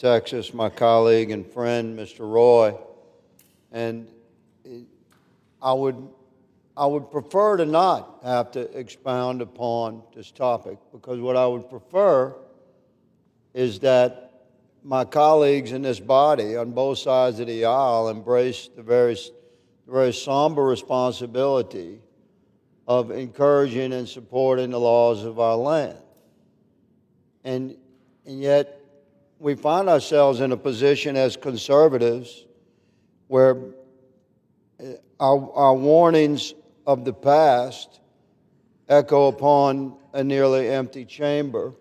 Texas, my colleague and friend, Mr. Roy, and I would prefer to not have to expound upon this topic, because what I would prefer is that my colleagues in this body on both sides of the aisle embrace the very somber responsibility of encouraging and supporting the laws of our land. And yet we find ourselves in a position as conservatives where our warnings of the past echo upon a nearly empty chamber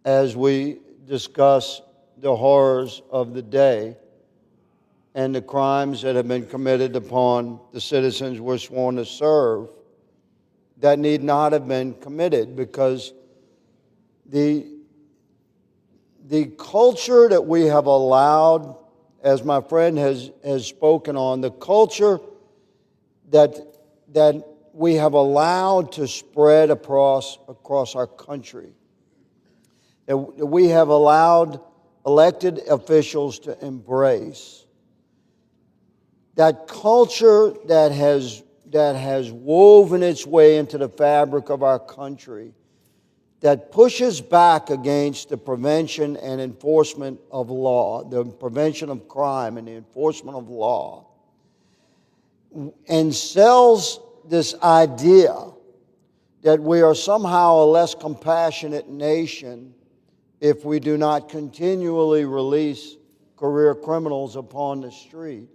as we discuss the horrors of the day and the crimes that have been committed upon the citizens we're sworn to serve that need not have been committed, because the culture that we have allowed, as my friend has spoken on, the culture that we have allowed to spread across our country, that we have allowed elected officials to embrace, that culture that has woven its way into the fabric of our country, that pushes back against the prevention and enforcement of law, the prevention of crime and the enforcement of law, and sells this idea that we are somehow a less compassionate nation if we do not continually release career criminals upon the street.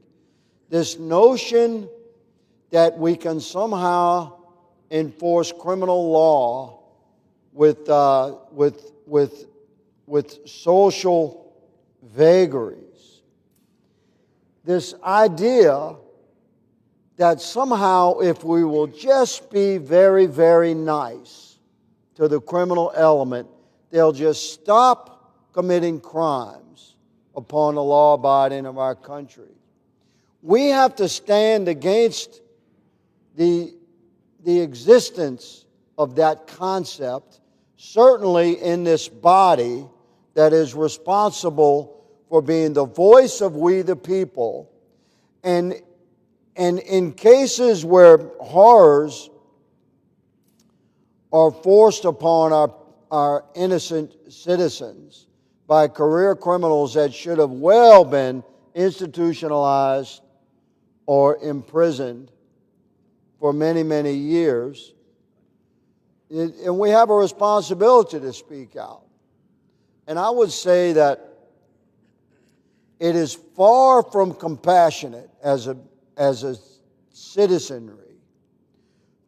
This notion that we can somehow enforce criminal law with social vagaries. This idea that somehow if we will just be very, very nice to the criminal element, they'll just stop committing crimes upon the law abiding of our country. We have to stand against the existence of that concept, certainly in this body that is responsible for being the voice of we the people. And in cases where horrors are forced upon our innocent citizens by career criminals that should have well been institutionalized or imprisoned for many, many years, and we have a responsibility to speak out. And I would say that it is far from compassionate as a citizenry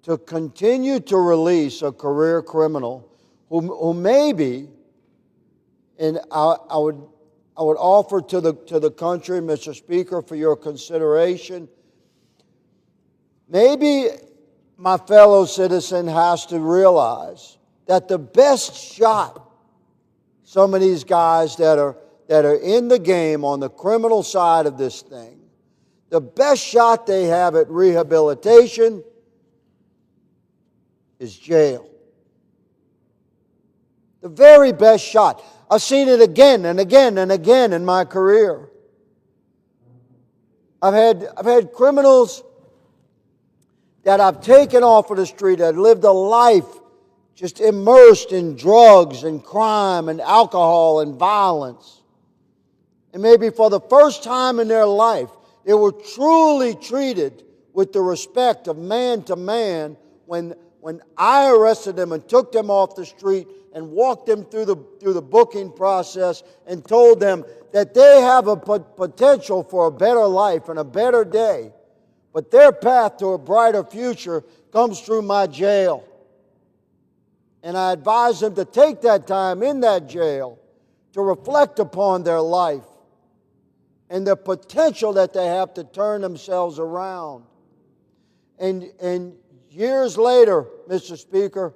to continue to release a career criminal who maybe, and I would offer to the country, Mr. Speaker, for your consideration, maybe my fellow citizen has to realize that the best shot some of these guys that are in the game on the criminal side of this thing, the best shot they have at rehabilitation is jail. The very best shot. I've seen it again and again and again in my career. I've had criminals that I've taken off of the street, that lived a life just immersed in drugs and crime and alcohol and violence. And maybe for the first time in their life, they were truly treated with the respect of man to man when I arrested them and took them off the street and walked them through the booking process and told them that they have a potential for a better life and a better day. But their path to a brighter future comes through my jail. And I advise them to take that time in that jail to reflect upon their life and the potential that they have to turn themselves around. And years later, Mr. Speaker,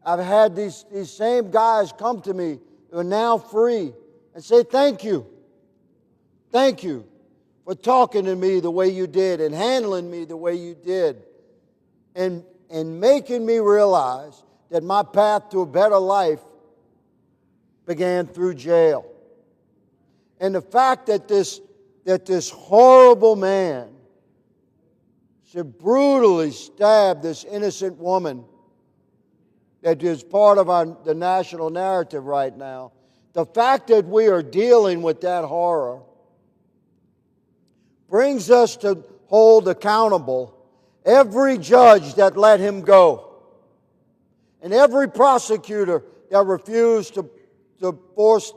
I've had these same guys come to me who are now free and say, thank you. Thank you for talking to me the way you did and handling me the way you did and making me realize that my path to a better life began through jail. And the fact that this horrible man should brutally stab this innocent woman that is part of the national narrative right now, the fact that we are dealing with that horror brings us to hold accountable every judge that let him go and every prosecutor that refused to force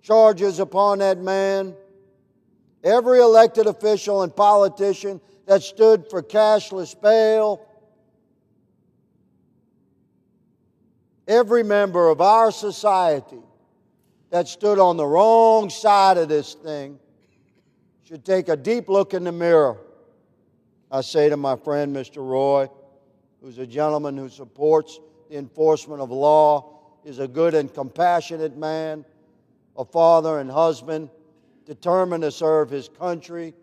charges upon that man, every elected official and politician that stood for cashless bail, every member of our society that stood on the wrong side of this thing should take a deep look in the mirror. I say to my friend, Mr. Roy, who's a gentleman who supports the enforcement of law, is a good and compassionate man, a father and husband, determined to serve his country,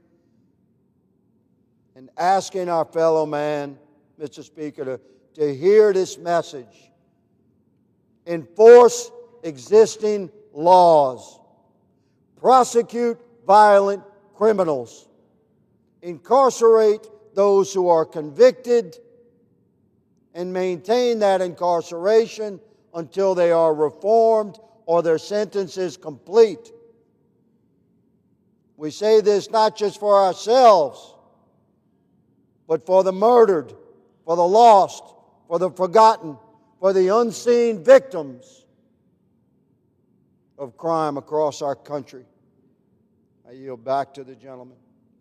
and asking our fellow man, Mr. Speaker, to hear this message. Enforce existing laws. Prosecute violent criminals. Incarcerate those who are convicted and maintain that incarceration until they are reformed or their sentence is complete. We say this not just for ourselves, but for the murdered, for the lost, for the forgotten, for the unseen victims of crime across our country. I yield back to the gentleman.